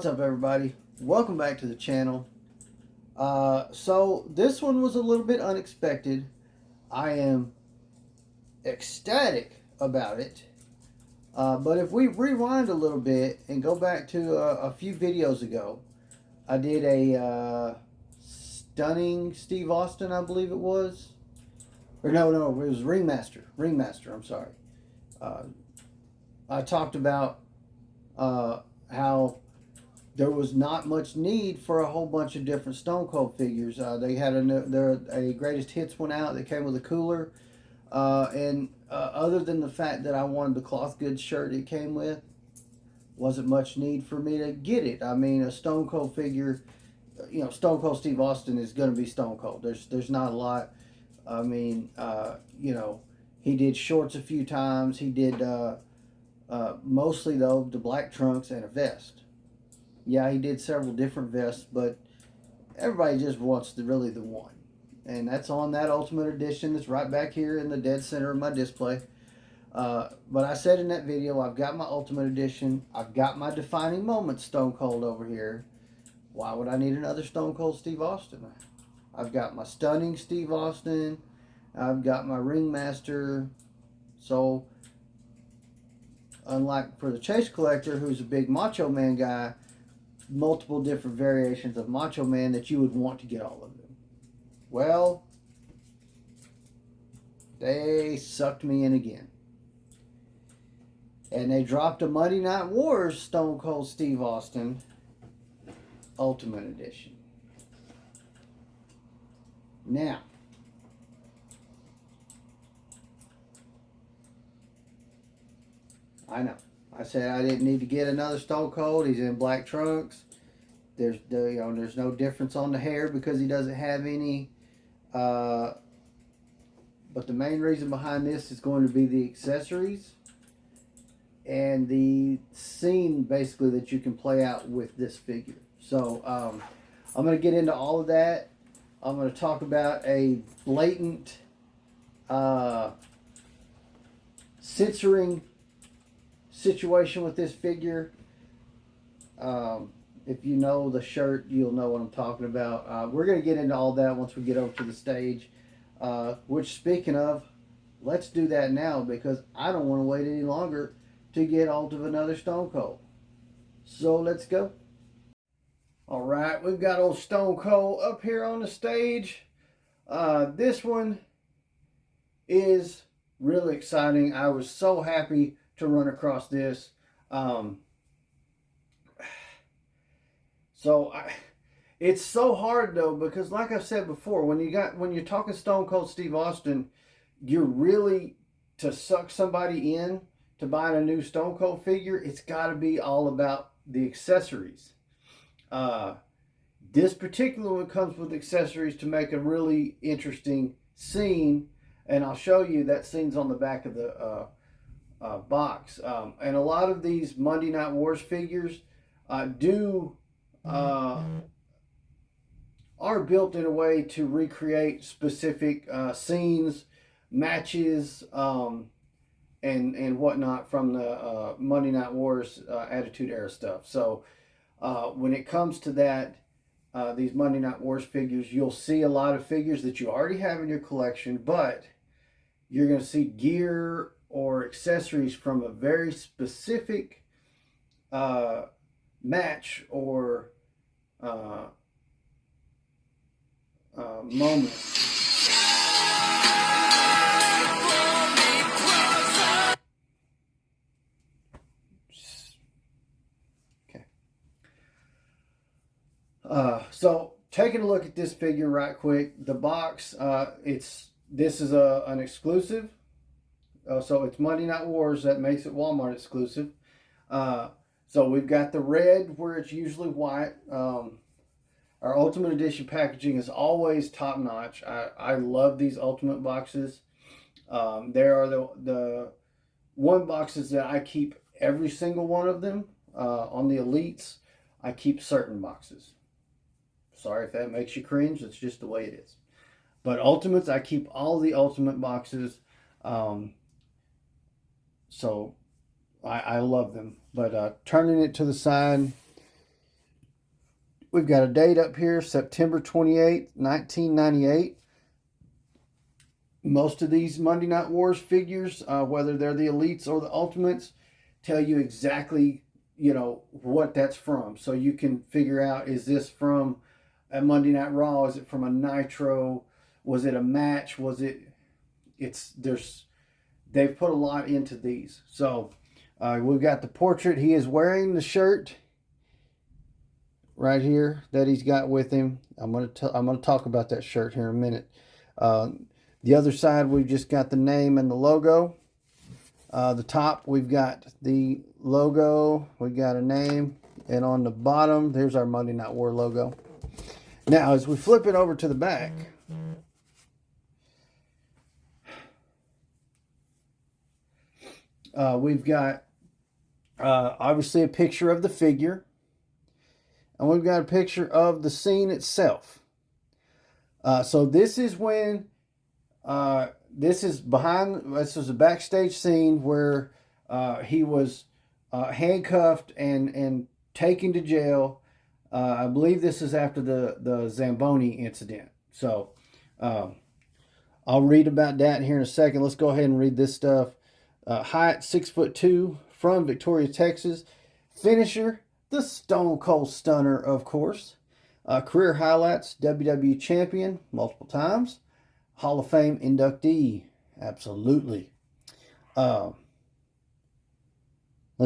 What's up, everybody? Welcome back to the channel. So this one was a little bit unexpected. I am ecstatic about it. But if we rewind a little bit and go back to a few videos ago, I did a stunning Steve Austin, I believe it was. Or no, it was Ringmaster. Ringmaster, I'm sorry. I talked about how there was not much need for a whole bunch of different Stone Cold figures. They had a greatest hits went out. They came with a cooler, and other than the fact that I wanted the cloth goods shirt it came with, wasn't much need for me to get it. I mean, a Stone Cold figure, Stone Cold Steve Austin is going to be Stone Cold. There's not a lot. I mean, he did shorts a few times. He did mostly though the black trunks and a vest. Yeah, he did several different vests, but everybody just wants really the one. And that's on that Ultimate Edition that's right back here in the dead center of my display. But I said in that video, I've got my Ultimate Edition. I've got my Defining Moments Stone Cold over here. Why would I need another Stone Cold Steve Austin? I've got my Stunning Steve Austin. I've got my Ringmaster. So, unlike for the Chase Collector, who's a big Macho Man guy, multiple different variations of Macho Man that you would want to get all of them. Well, they sucked me in again. And they dropped a Monday Night Wars Stone Cold Steve Austin Ultimate Edition. Now, I know. I said I didn't need to get another Stone Cold. He's in black trunks. There's no difference on the hair because he doesn't have any. But the main reason behind this is going to be the accessories and the scene basically that you can play out with this figure. So I'm going to get into all of that. I'm going to talk about a blatant censoring situation with this figure. If you know the shirt, you'll know what I'm talking about. We're going to get into all that once we get over to the stage. Which, speaking of, let's do that now because I don't want to wait any longer to get hold of another Stone Cold. So let's go. All right, we've got old Stone Cold up here on the stage. This one is really exciting. I was so happy to run across this. It's so hard though because, like I said before, when you're talking Stone Cold Steve Austin, you're really to suck somebody in to buying a new Stone Cold figure. It's got to be all about the accessories. This particular one comes with accessories to make a really interesting scene, and I'll show you that scene's on the back of the box. And a lot of these Monday Night Wars figures are built in a way to recreate specific scenes, matches, and whatnot from the Monday Night Wars Attitude Era stuff. So when it comes to that, these Monday Night Wars figures, you'll see a lot of figures that you already have in your collection, but you're going to see gear or accessories from a very specific match or moment. Okay. So taking a look at this figure right quick, the box, this is an exclusive. So it's Monday Night Wars, that makes it Walmart exclusive. So we've got the red where it's usually white. Our Ultimate Edition packaging is always top notch. I love these Ultimate boxes. There are the one boxes that I keep every single one of them. On the Elites, I keep certain boxes. Sorry if that makes you cringe. It's just the way it is. But Ultimates, I keep all the Ultimate boxes. So I love them. But turning it to the side, We've got a date up here, September 28th, 1998. Most of these Monday Night Wars figures, whether they're the Elites or the Ultimates, tell you exactly, what that's from. So you can figure out, is this from a Monday Night Raw? Is it from a Nitro? Was it a match? They've put a lot into these. So we've got the portrait. He is wearing the shirt right here that he's got with him. I'm gonna talk about that shirt here in a minute. The other side, we've just got the name and the logo. The top, we've got the logo, we got a name, and on the bottom, there's our Monday Night War logo. Now, as we flip it over to the back, we've got obviously a picture of the figure, and we've got a picture of the scene itself. So this is when this is a backstage scene where he was handcuffed and taken to jail. I believe this is after the Zamboni incident. So I'll read about that here in a second. Let's go ahead and read this stuff. Height 6'2", from Victoria, Texas. Finisher, the Stone Cold Stunner, of course. Career highlights, WWE champion multiple times. Hall of Fame inductee. Absolutely. Let's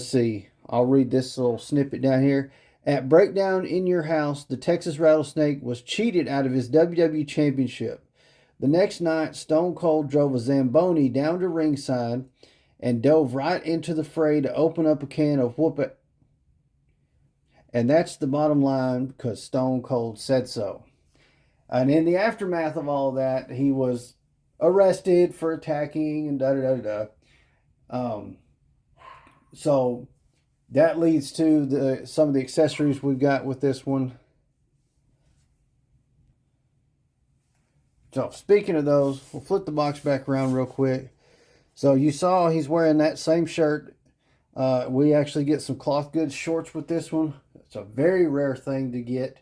see. I'll read this little snippet down here. At Breakdown in Your House, the Texas Rattlesnake was cheated out of his WWE championship. The next night, Stone Cold drove a Zamboni down to ringside and dove right into the fray to open up a can of whoop it. And that's the bottom line, because Stone Cold said so. And in the aftermath of all that, he was arrested for attacking and so that leads to some of the accessories we've got with this one. So speaking of those, we'll flip the box back around real quick. So you saw he's wearing that same shirt. We actually get some cloth goods shorts with this one. It's a very rare thing to get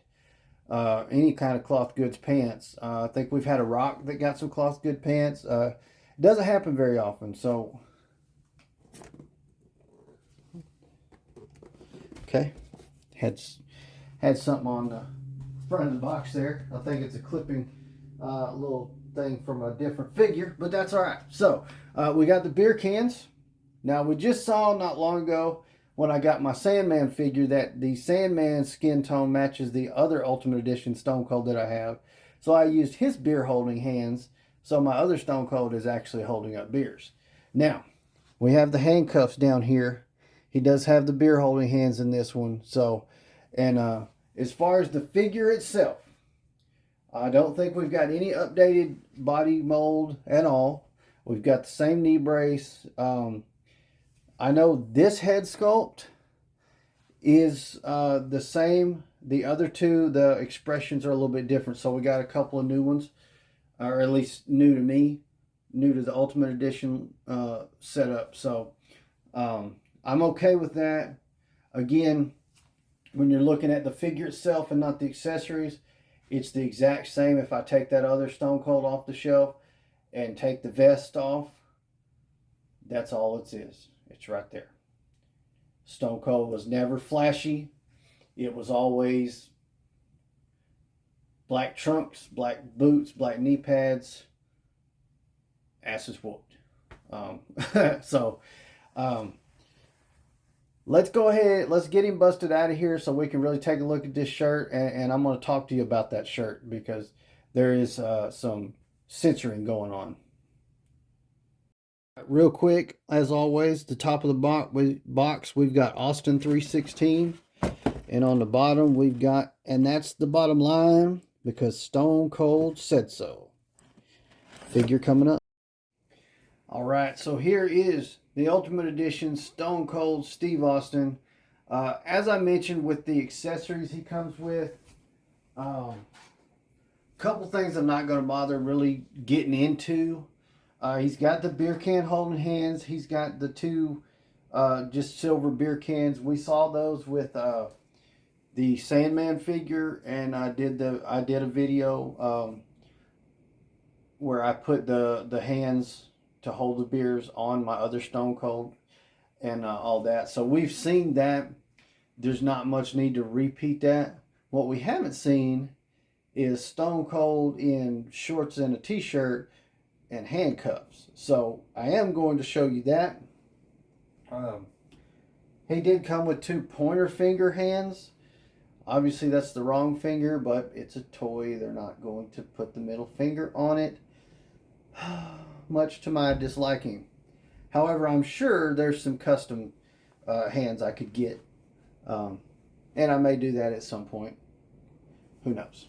any kind of cloth goods pants. I think we've had a Rock that got some cloth good pants. It doesn't happen very often. So, okay, had something on the front of the box there. I think it's a clipping little thing from a different figure, but that's all right. So we got the beer cans. Now we just saw not long ago when I got my Sandman figure that the Sandman skin tone matches the other Ultimate Edition Stone Cold that I have. So I used his beer holding hands, so my other Stone Cold is actually holding up beers. Now, we have the handcuffs down here. He does have the beer holding hands in this one. So, and as far as the figure itself, I don't think we've got any updated body mold at all. We've got the same knee brace. I know this head sculpt is the same. The other two, the expressions are a little bit different. So we got a couple of new ones, or at least new to me, new to the Ultimate Edition setup. So I'm okay with that. Again, when you're looking at the figure itself and not the accessories, it's the exact same. If I take that other Stone Cold off the shelf and take the vest off, that's all it is. It's right there. Stone Cold was never flashy. It was always black trunks, black boots, black knee pads, asses whooped. Let's go ahead. Let's get him busted out of here so we can really take a look at this shirt. And I'm going to talk to you about that shirt because there is some censoring going on. Real quick, as always, the top of the box, we've got Austin 316. And on the bottom, we've got, and that's the bottom line because Stone Cold said so. Figure coming up. All right, so here is the Ultimate Edition Stone Cold Steve Austin. As I mentioned with the accessories he comes with, couple things I'm not going to bother really getting into. He's got the beer can holding hands. He's got the two just silver beer cans. We saw those with the Sandman figure, and I did a video where I put the hands to hold the beers on my other Stone Cold and all that. So we've seen that. There's not much need to repeat that. What we haven't seen is Stone Cold in shorts and a t-shirt and handcuffs. So I am going to show you that. He did come with 2 pointer finger hands. Obviously that's the wrong finger, but it's a toy. They're not going to put the middle finger on it, much to my disliking. However, I'm sure there's some custom hands I could get, and I may do that at some point. Who knows?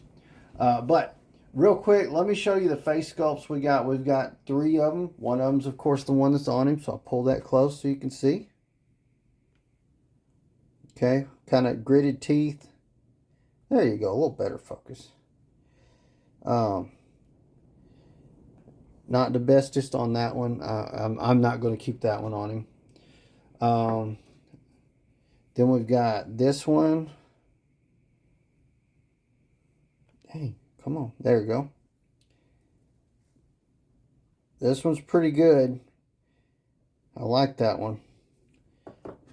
But real quick, let me show you the face sculpts we got. We've got 3 of them. One of them's, of course, the one that's on him, so I'll pull that close so you can see. Okay, kind of gritted teeth. There you go, a little better focus. Not the bestest on that one. I'm not going to keep that one on him. Then we've got this one. Hey, come on. There we go. This one's pretty good. I like that one.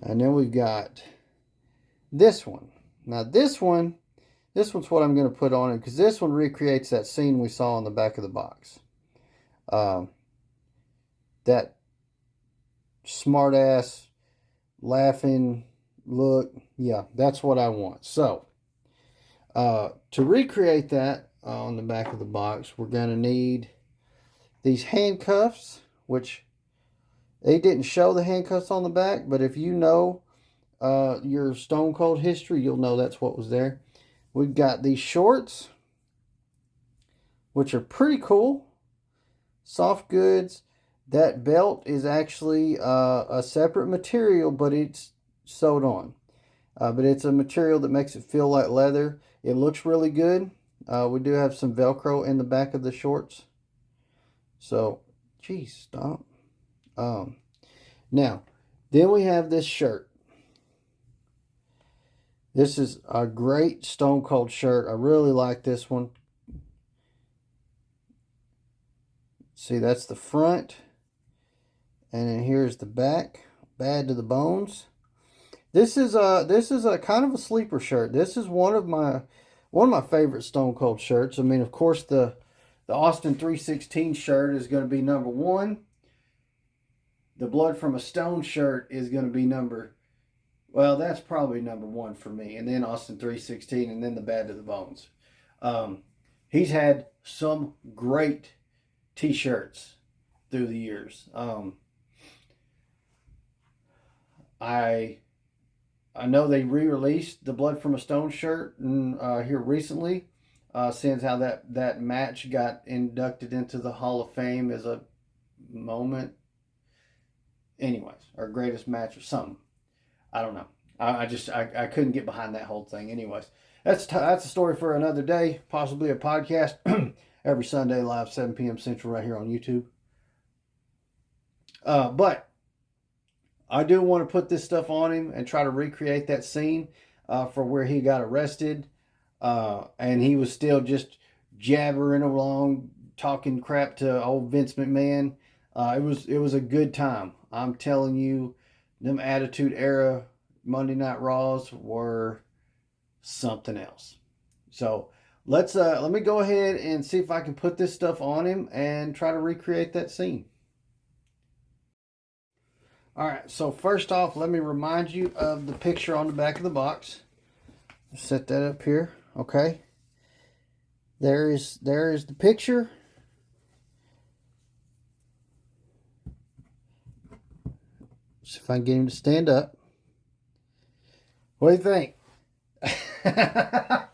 And then we've got this one. Now this one's what I'm going to put on it, because this one recreates that scene we saw on the back of the box. That smart ass laughing look. Yeah, that's what I want. So to recreate that on the back of the box, we're going to need these handcuffs, which they didn't show the handcuffs on the back, but if you know your Stone Cold history, you'll know that's what was there. We've got these shorts, which are pretty cool. Soft goods. That belt is actually a separate material, but it's sewed on. But it's a material that makes it feel like leather. It looks really good. We do have some Velcro in the back of the shorts. So, geez, stop. Now, then we have this shirt. This is a great Stone Cold shirt. I really like this one. See, that's the front. And then here's the back. Bad to the bones. This is a kind of a sleeper shirt. This is one of my favorite Stone Cold shirts. I mean, of course, the Austin 316 shirt is going to be number 1. The Blood from a Stone shirt is going to be well, that's probably number 1 for me. And then Austin 316, and then the Bad to the Bones. He's had some great t-shirts through the years. I know they re-released the Blood from a Stone shirt here recently, since how that match got inducted into the Hall of Fame as a moment. Anyways, or greatest match or something. I don't know. I couldn't get behind that whole thing. Anyways, that's a story for another day. Possibly a podcast every Sunday live 7 p.m. Central right here on YouTube. But I do want to put this stuff on him and try to recreate that scene for where he got arrested, and he was still just jabbering along, talking crap to old Vince McMahon. It was a good time. I'm telling you, them Attitude Era Monday Night Raws were something else. So let me go ahead and see if I can put this stuff on him and try to recreate that scene. All right, so first off, let me remind you of the picture on the back of the box. Set that up here, okay? There is the picture. See if I can get him to stand up. What do you think?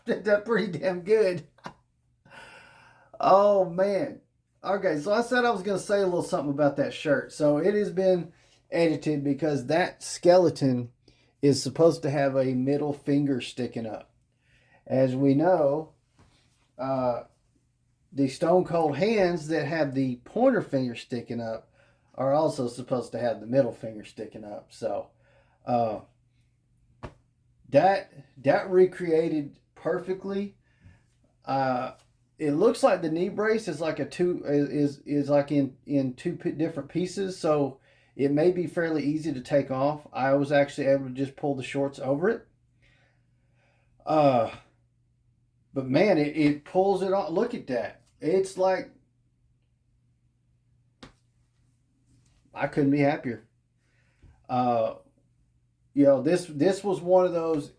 Did that pretty damn good. Oh, man. Okay, so I said I was going to say a little something about that shirt. So it has been edited because that skeleton is supposed to have a middle finger sticking up. As we know, the Stone Cold hands that have the pointer finger sticking up are also supposed to have the middle finger sticking up. So that recreated perfectly. It looks like the knee brace is like is like in two different pieces, so it may be fairly easy to take off. I was actually able to just pull the shorts over it. Uh, but man, it pulls it on. Look at that. It's like I couldn't be happier. Uh, this was one of those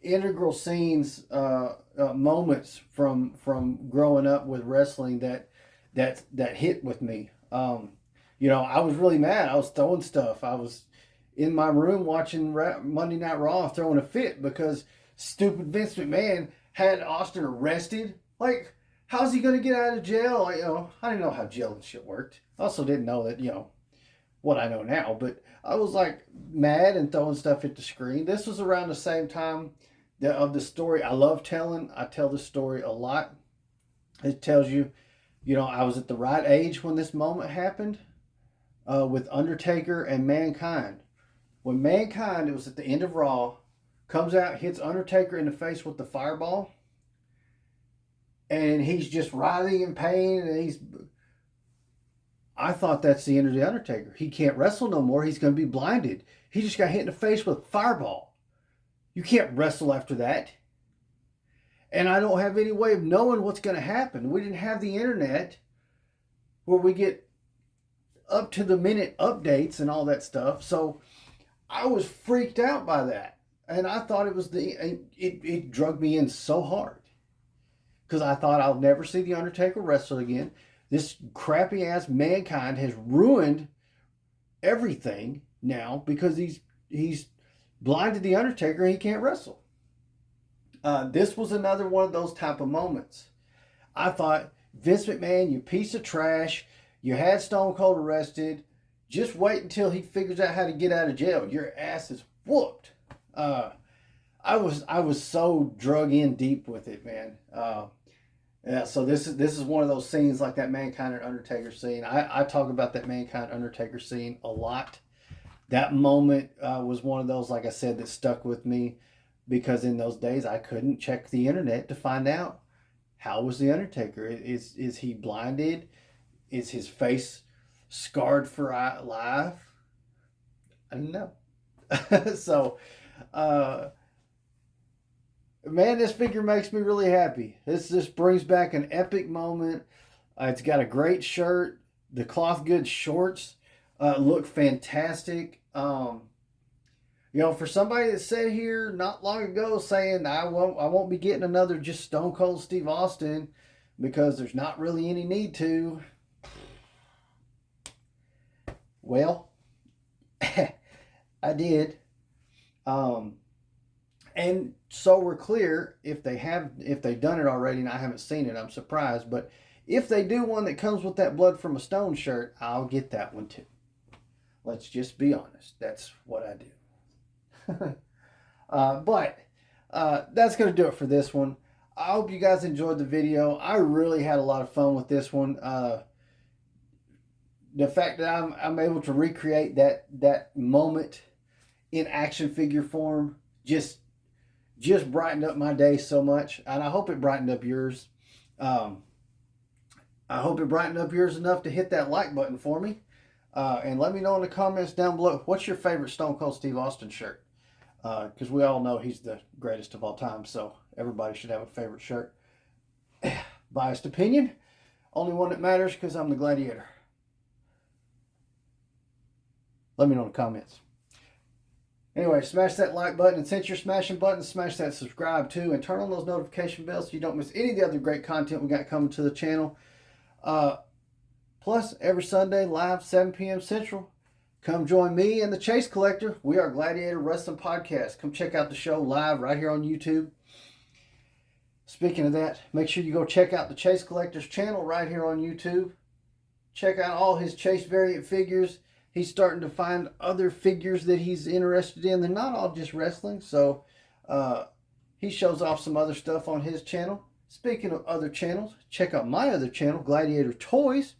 integral scenes, moments from growing up with wrestling that hit with me. I was really mad. I was throwing stuff. I was in my room watching Monday Night Raw, throwing a fit because stupid Vince McMahon had Austin arrested. Like, how's he gonna get out of jail? I didn't know how jail and shit worked. I also didn't know that what I know now, but I was like mad and throwing stuff at the screen. This was around the same time of the story I love telling. I tell this story a lot. It tells you, I was at the right age when this moment happened, with Undertaker and Mankind. When Mankind, it was at the end of Raw, comes out, hits Undertaker in the face with the fireball, and he's just writhing in pain, and I thought that's the end of the Undertaker. He can't wrestle no more. He's going to be blinded. He just got hit in the face with a fireball. You can't wrestle after that. And I don't have any way of knowing what's going to happen. We didn't have the internet where we get up to the minute updates and all that stuff. So I was freaked out by that. And I thought it drugged me in so hard. Because I thought I'll never see the Undertaker wrestle again. This crappy ass Mankind has ruined everything now because he's blinded the Undertaker and he can't wrestle. This was another one of those type of moments. I thought, Vince McMahon, you piece of trash. You had Stone Cold arrested. Just wait until he figures out how to get out of jail. Your ass is whooped. I was so drug in deep with it, man. Yeah, so this is one of those scenes like that Mankind and Undertaker scene. I talk about that Mankind Undertaker scene a lot. That moment was one of those, like I said, that stuck with me because in those days I couldn't check the internet to find out how was the Undertaker. Is he blinded? Is his face scarred for life? I don't know. So, man, this figure makes me really happy. This brings back an epic moment. It's got a great shirt. The cloth goods shorts look fantastic. For somebody that sat here not long ago saying I won't be getting another just Stone Cold Steve Austin because there's not really any need to. Well, I did. And so we're clear, if they've done it already and I haven't seen it, I'm surprised. But if they do one that comes with that Blood from a Stone shirt, I'll get that one too. Let's just be honest. That's what I do. But that's going to do it for this one. I hope you guys enjoyed the video. I really had a lot of fun with this one. The fact that I'm able to recreate that moment in action figure form just brightened up my day so much, and I hope it brightened up yours. I hope it brightened up yours enough to hit that like button for me, and let me know in the comments down below what's your favorite Stone Cold Steve Austin shirt, because we all know he's the greatest of all time, so everybody should have a favorite shirt. Biased opinion, only one that matters because I'm the Gladiator. Let me know in the comments. Anyway, smash that like button, and since you're smashing buttons, smash that subscribe too, and turn on those notification bells so you don't miss any of the other great content we got coming to the channel. Plus, every Sunday, live 7 p.m. Central, come join me and the Chase Collector. We are Gladiator Wrestling Podcast. Come check out the show live right here on YouTube. Speaking of that, make sure you go check out the Chase Collector's channel right here on YouTube. Check out all his Chase variant figures. He's starting to find other figures that he's interested in. They're not all just wrestling. So he shows off some other stuff on his channel. Speaking of other channels, check out my other channel, Gladiator Toys.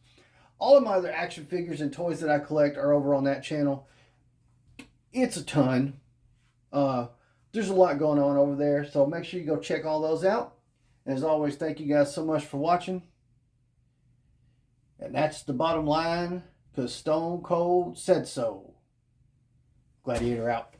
All of my other action figures and toys that I collect are over on that channel. It's a ton. there's a lot going on over there. So make sure you go check all those out. And as always, thank you guys so much for watching. And that's the bottom line, because Stone Cold said so. Gladiator out.